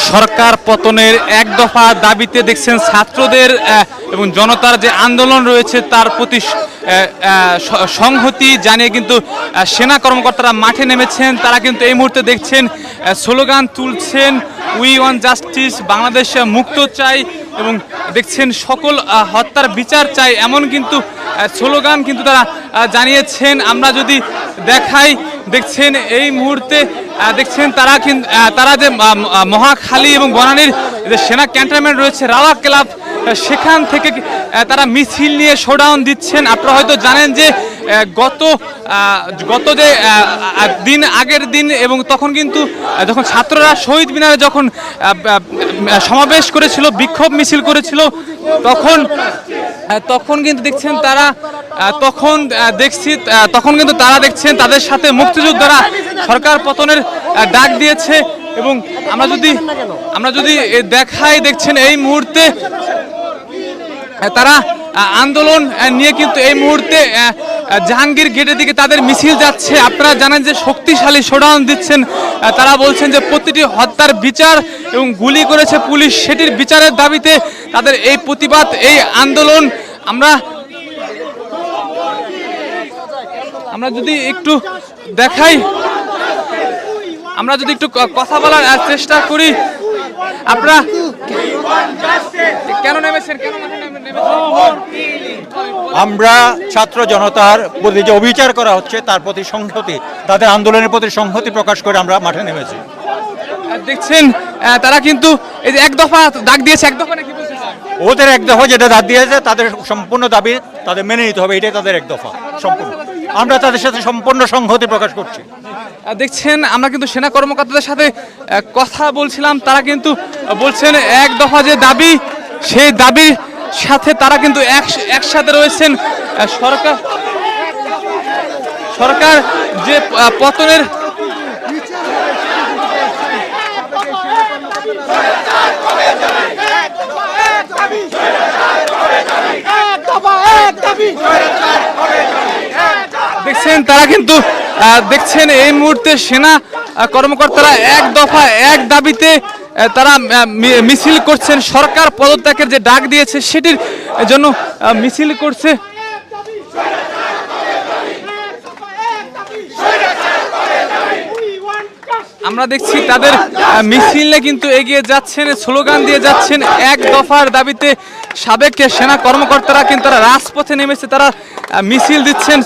সরকার পতনের এক দফা দাবিতে দেখছেন ছাত্রদের এবং জনতার যে আন্দোলন রয়েছে তার প্রতি সংহতি জানিয়ে কিন্তু সেনা কর্মকর্তারা মাঠে নেমেছেন। তারা কিন্তু এই মুহূর্তে দেখছেন স্লোগান তুলছেন, উই ওয়ান্ট জাস্টিস, বাংলাদেশ মুক্ত চাই, এবং দেখছেন সকল হত্যার বিচার চাই, এমন কিন্তু স্লোগান কিন্তু তারা জানিয়েছেন। আমরা যদি দেখাই, দেখছেন এই মুহূর্তে দেখছেন তারা যে মহাখালী এবং বনানীর যে সেনা ক্যান্টনমেন্ট রয়েছে রাওয়া ক্লাব, সেখান থেকে তারা মিছিল নিয়ে শোডাউন দিচ্ছেন। আপনারা হয়তো জানেন যে গত যে দিন, আগের দিন, এবং তখন কিন্তু যখন ছাত্ররা শহীদ মিনারে যখন সমাবেশ করেছিল, বিক্ষোভ মিছিল করেছিল, তখন কিন্তু দেখছেন তারা তখন কিন্তু তারা দেখছেন তাদের সাথে মুক্তিযোদ্ধারা সরকার পতনের ডাক দিয়েছে। এবং আমরা যদি দেখাই, দেখছেন এই মুহূর্তে তারা আন্দোলন নিয়ে কিন্তু এই মুহূর্তে জাহাঙ্গীর গেটের দিকে তাদের মিছিল যাচ্ছে। আপনারা জানেন যে শক্তিশালী শোডাউন দিচ্ছেন। তারা বলছেন যে প্রতিটি হত্যার বিচার এবং গুলি করেছে পুলিশ, সেটির বিচারের দাবিতে তাদের এই প্রতিবাদ, এই আন্দোলন। আমরা যদি একটু দেখাই, আমরা যদি একটু কথা বলার চেষ্টা করি, আপনারা কেন নেমেছেন? আমরা ছাত্র জনতার প্রতি যে অবিচার করা হচ্ছে তার প্রতি সংহতি, তাদের আন্দোলনের প্রতি সংহতি প্রকাশ করে আমরা মাঠে নেমেছি। দেখছেন তারা কিন্তু এই যে এক দফা ডাক দিয়েছে, এক দফা নাকি বলছে ওদের এক দফা যেটা ডাক দিয়েছে তাদের সম্পূর্ণ দাবি তাদের মেনে নিতে হবে, এটাই তাদের এক দফা সম্পূর্ণ। আমরা তাদের সাথে সম্পূর্ণ সংহতি প্রকাশ করছি। দেখছেন আমরা কিন্তু সেনা কর্মকর্তাদের সাথে কথা বলছিলাম, তারা কিন্তু বলছেন এক দফা যে দাবি, সেই দাবির সাথে তারা কিন্তু একসাথে রয়েছেন। সরকার যে পতনের দেখছেন তারা কিন্তু দেখছেন এই মুহূর্তে সেনা কর্মকর্তারা এক দফা এক দাবিতে তারা মিছিল করছেন। সরকার পদত্যাগের যে ডাক দিয়েছে সেটির জন্য মিছিল করছে। আমরা দেখছি তাদের মিছিলে কিন্তু এগিয়ে যাচ্ছেন, স্লোগান দিয়ে যাচ্ছেন এক দফার দাবিতে। সাবেক সেনা কর্মকর্তারা কিন্তু তারা রাজপথে নেমেছে, তারা মিছিল দিচ্ছেন,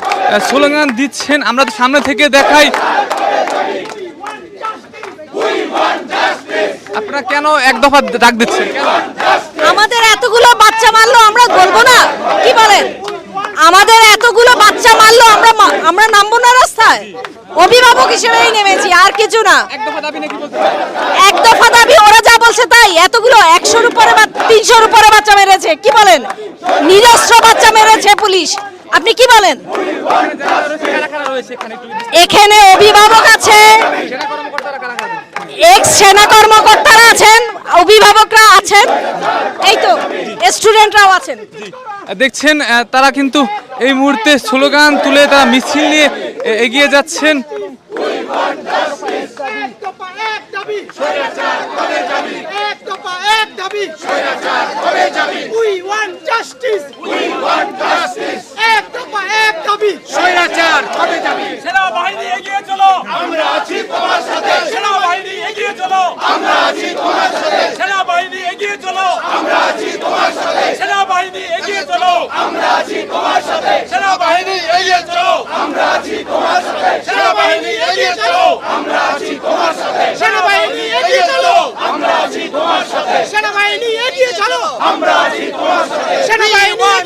স্লোগান দিচ্ছেন। আমরা সামনে থেকে দেখাই, আপনারা কেন এক দফা ডাক দিচ্ছেন? আমাদের এতগুলো বাচ্চা মারলো, আমরা বলবো না? কি বলেন? আমাদের এতগুলো বাচ্চা মারলো, আমরা নামবো না রাস্তায়? অভিভাবক হিসেবেই নেমেছি, আর কিছু না। এক দফা দাবি, ওরা যা বলছে তাই। এতগুলো 100-র উপরে বা 300-র উপরে বাচ্চা মেরেছে, কি বলেন? নিরস্ত্র বাচ্চা মেরেছে পুলিশ, আপনি কি বলেন? এখানে অভিভাবক আছে, এক্স সেনা কর্মকর্তারা আছেন, অভিভাবকরা আছেন, এই তো স্টুডেন্টরাও আছেন। দেখছেন তারা কিন্তু এই মুহূর্তে স্লোগান তুলে তারা মিছিল নিয়ে এগিয়ে যাচ্ছেন। সেনাবাহিনী এগিয়ে চলো, আমরা আছি তোমার সাথে। সেনাবাহিনী এগিয়ে চলো, আমরা আছি তোমার সাথে। সেনাবাহিনী এগিয়ে চলো, আমরা আছি তোমার সাথে। সেনাবাহিনী এগিয়ে চলো, আমরা আছি তোমার সাথে। সেনাবাহিনী এগিয়ে চলো, আমরা আছি তোমার সাথে। সেনাবাহিনী এগিয়ে চলো, আমরা আছি তোমার সাথে। সেনাবাহিনী এগিয়ে চলো, আমরা আছি তোমার সাথে। সেনাবাহিনী এগিয়ে চলো, আমরা আছি তোমার সাথে। সেনাবাহিনী এগিয়ে চলো,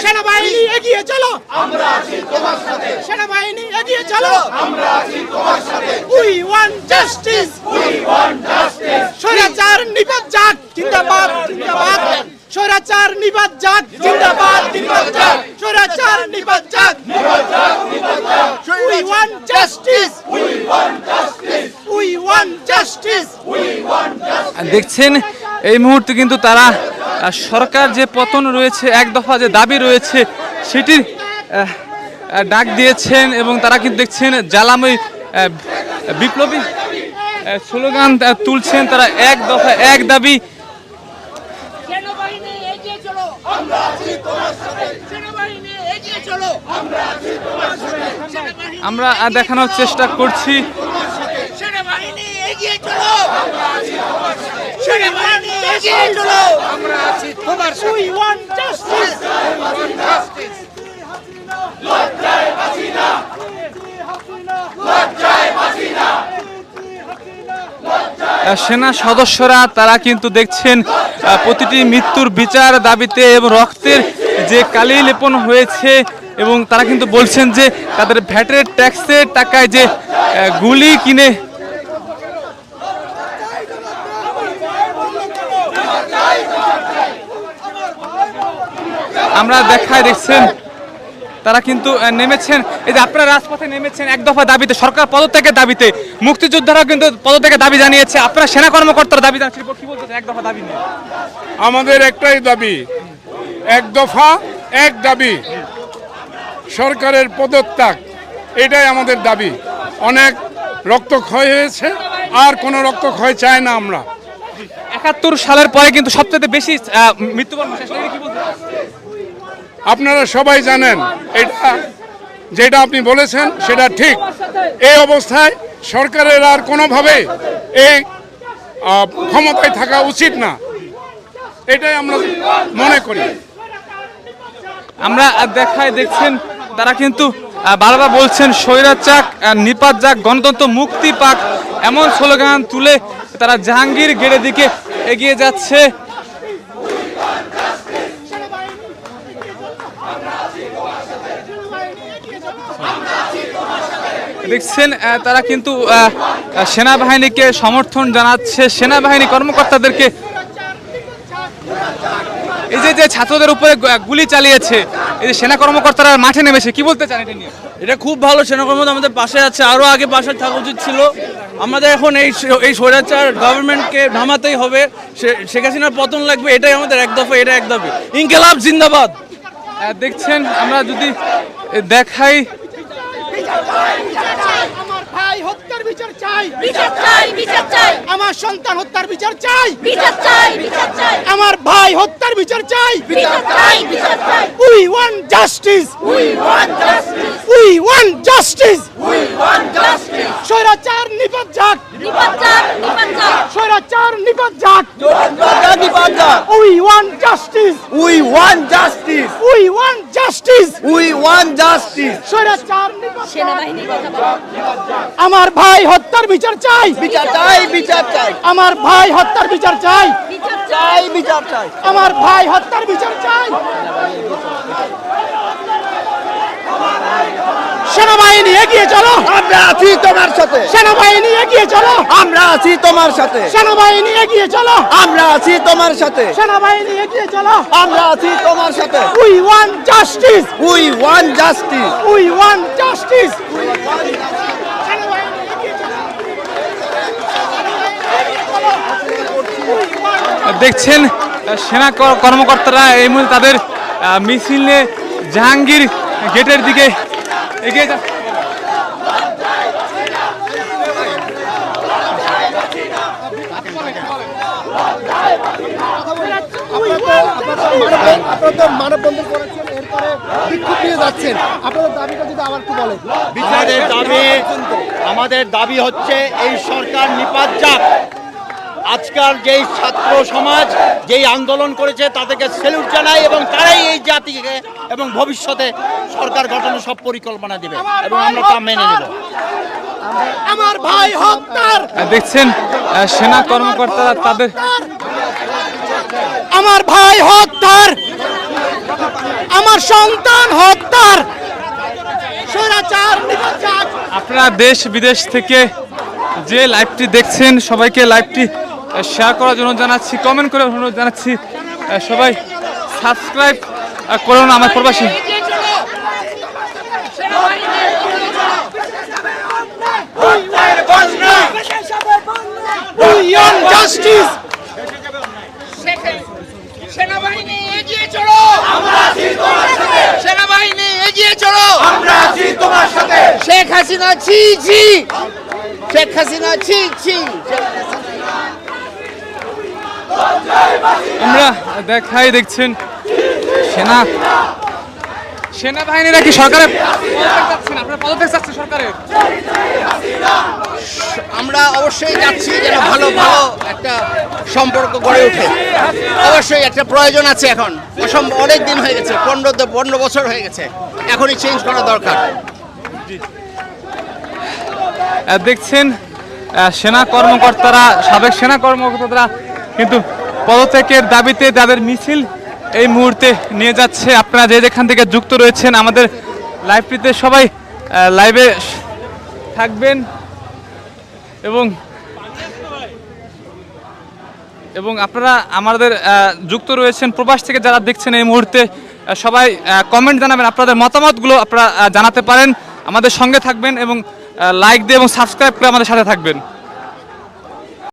সেনাবাহিনী এগিয়ে চলো, আমরা আছি তোমার সাথে। সেনাবাহিনী এগিয়ে চলো, আমরা আছি তোমার সাথে। We want justice, we want justice. স্বৈরাচার নিপাত যাক, জিন্দাবাদ জিন্দাবাদ। স্বৈরাচার নিপাত যাক, জিন্দাবাদ জিন্দাবাদ। স্বৈরাচার নিপাত যাক, নিপাত যাক, নিপাত যাক। We want justice, we want justice. We want justice, we want justice. দেখছেন এই মুহূর্তে কিন্তু তারা সরকার যে পতন রয়েছে, এক দফা যে দাবি রয়েছে সেটির ডাক দিয়েছেন। এবং তারা কিন্তু দেখছেন জ্বালাময় বিপ্লবী স্লোগান তুলছেন তারা, এক দফা এক দাবি। সেনাবাহিনী এগিয়ে চলো, আমরা আছি তোমার সাথে। সেনাবাহিনী এগিয়ে চলো, আমরা আছি তোমার সাথে। আমরা দেখানোর চেষ্টা করছি। সেনাবাহিনী এগিয়ে চলো, আমরা আছি তোমার সাথে। সেনাবাহিনী এগিয়ে চলো, আমরা আছি তোমার সাথে। We want justice. লজ্জায় বাঁচি না, লজ্জায় বাঁচি না। সেনা সদস্যরা তারা কিন্তু দেখছেন প্রতিটি মৃত্যুর বিচার দাবিতে এবং রক্তের যে কালি লেপন হয়েছে, এবং তারা কিন্তু বলছেন যে তাদের ভ্যাটের ট্যাক্সের টাকায় যে গুলি কিনে আমরা দেখছেন তারা কিন্তু নেমেছেন। এই যে আপনারা রাজপথে নেমেছেন এক দফা দাবিতে, সরকার পদত্যাগের দাবিতে, মুক্তিযোদ্ধারাও কিন্তু পদত্যাগের দাবি জানিয়েছে, আপনারা সেনা কর্মকর্তারা দাবি জানিয়েছেন, কি বলতেছেন এক দফা দাবি নিয়ে? আমাদের একটাই দাবি, এক দফা এক দাবি, সরকারের পদত্যাগ, এটাই আমাদের দাবি। অনেক রক্তক্ষয় হয়েছে, আর কোনো রক্তক্ষয় চাই না আমরা। ৭১ সালের পরে কিন্তু সবচেয়ে বেশি মৃত্যুবরণ শেষ হয়েছে, কি বলতে? আপনারা সবাই জানেন এটা, যেটা আপনি বলেছেন সেটা ঠিক। এই অবস্থায় সরকারের আর কোনোভাবে এই ক্ষমতায় থাকা উচিত না, এটাই আমরা মনে করি। আমরা দেখছেন তারা কিন্তু বারবার বলছেন স্বৈরাচার নিপাত যাক, গণতন্ত্র মুক্তি পাক, এমন স্লোগান তুলে তারা জাহাঙ্গীর গেটের দিকে এগিয়ে যাচ্ছে। দেখছেন তারা কিন্তু সেনাবাহিনীকে সমর্থন জানাচ্ছে, সেনাবাহিনী কর্মকর্তাদেরকে। এই যে ছাত্রদের উপরে গুলি চালিয়েছে, এই যে সেনা কর্মকর্তারা মাঠে নেমেছে, কি বলতে চান এটা নিয়ে? এটা খুব ভালো, সেনা কর্মকর্তা আমাদের পাশে আছে, আরও আগে পাশে থাকা উচিত ছিল। আমাদের এখন এই স্বৈরাচার গভর্নমেন্টকে নামাতেই হবে, শেখ হাসিনার পতন লাগবে, এটাই আমাদের এক দফা, এটা এক দাবি। ইনকিলাব জিন্দাবাদ। দেখছেন আমরা যদি দেখাই, আমার ভাই হত্যার বিচার চাই, বিচার চাই, বিচার চাই, আমার সন্তান হত্যার বিচার চাই, বিচার চাই, বিচার চাই, আমার ভাই হত্যার বিচার চাই, বিচার চাই, বিচার চাই। We want justice, We want justice. we want justice. We want justice. স্বৈরাচার নিপাত যাক, নিপাত যাক, নিপাত যাক। স্বৈরাচার নিপাত যাক। We want justice, We want justice. we want justice. We want justice. স্বৈরাচার নিপাত যাক। সেনাবাহিনীর কথা বলো। আমার ভাই হত্যার বিচার চাই, বিচার চাই, বিচার চাই, আমার ভাই হত্যার বিচার চাই, বিচার চাই, বিচার চাই। আমার ভাই হত্যার বিচার চাই। সেনাবাহিনী এগিয়ে চলো, আমরা আছি তোমার সাথে, সেনাবাহিনী এগিয়ে চলো, আমরা আছি তোমার সাথে, সেনাবাহিনী এগিয়ে চলো, আমরা আছি তোমার সাথে, সেনাবাহিনী এগিয়ে চলো। আমরা আছি তোমার সাথে। We want justice, We want justice. we want justice. দেখছেন সেনা কর্মকর্তারা এই মুহূর্তে তাদের মিছিলে জাহাঙ্গীর গেটের দিকে এগিয়ে যাচ্ছে। মানববন্ধন করেছেন, এরপরে বিক্ষোভ নিয়ে যাচ্ছেন, আপনাদের দাবিটা যদি আবার একটু বলেন। আমাদের দাবি হচ্ছে এই সরকার নিপাত যাক। আজকাল যেই ছাত্র সমাজ যেই আন্দোলন করেছে তাদেরকে স্যালুট জানাই, এবং তারাই এই জাতিকে এবং ভবিষ্যতে সরকার গঠনের সব পরিকল্পনা দিবে, এবং আমরা তা মেনে নেব। আমার ভাই হত্যার, দেখছেন সেনা কর্মকর্তারা তাদের, আমার ভাই হত্যার, আমার সন্তান হত্যার, স্বৈরাচার নিপাত যাক। আপনারা দেশ বিদেশ থেকে যে লাইভটি দেখছেন সবাইকে লাইভটি শেয়ার করার জন্য জানাচ্ছি, কমেন্ট করে অনুরোধ জানাচ্ছি, সবাই সাবস্ক্রাইব করুন আমার প্রবাসী। We want justice. সেনাবাহিনী এগিয়ে চলো, আমরা আছি তোমার সাথে। সেনাবাহিনী এগিয়ে চলো, আমরা আছি তোমার সাথে। শেখ হাসিনা জি জি, শেখ হাসিনা ছি ছি। আমরা দেখছেন সেনাবাহিনীরা কি সরকারের পদত্যাগ চাচ্ছেন? আপনারা পদত্যাগ চাচ্ছেন সরকারের? আমরা অবশ্যই যাচ্ছি যেন ভালো ভালো একটা সম্পর্ক গড়ে ওঠে। অবশ্যই একটা প্রয়োজন আছে এখন, অনেক দিন হয়ে গেছে, 15 বছর হয়ে গেছে, এখনই চেঞ্জ করা দরকার। দেখছেন সেনা কর্মকর্তারা, সাবেক সেনা কর্মকর্তারা কিন্তু পদত্যাগের দাবিতে তাদের মিছিল এই মুহূর্তে নিয়ে যাচ্ছে। আপনারা যে যেখান থেকে যুক্ত রয়েছেন আমাদের লাইভটিতে সবাই লাইভে থাকবেন এবং আপনারা আমাদের যুক্ত রয়েছেন প্রবাস থেকে যারা দেখছেন এই মুহূর্তে, সবাই কমেন্ট জানাবেন, আপনাদের মতামতগুলো আপনারা জানাতে পারেন। আমাদের সঙ্গে থাকবেন এবং লাইক দিয়ে এবং সাবস্ক্রাইব করে আমাদের সাথে থাকবেন।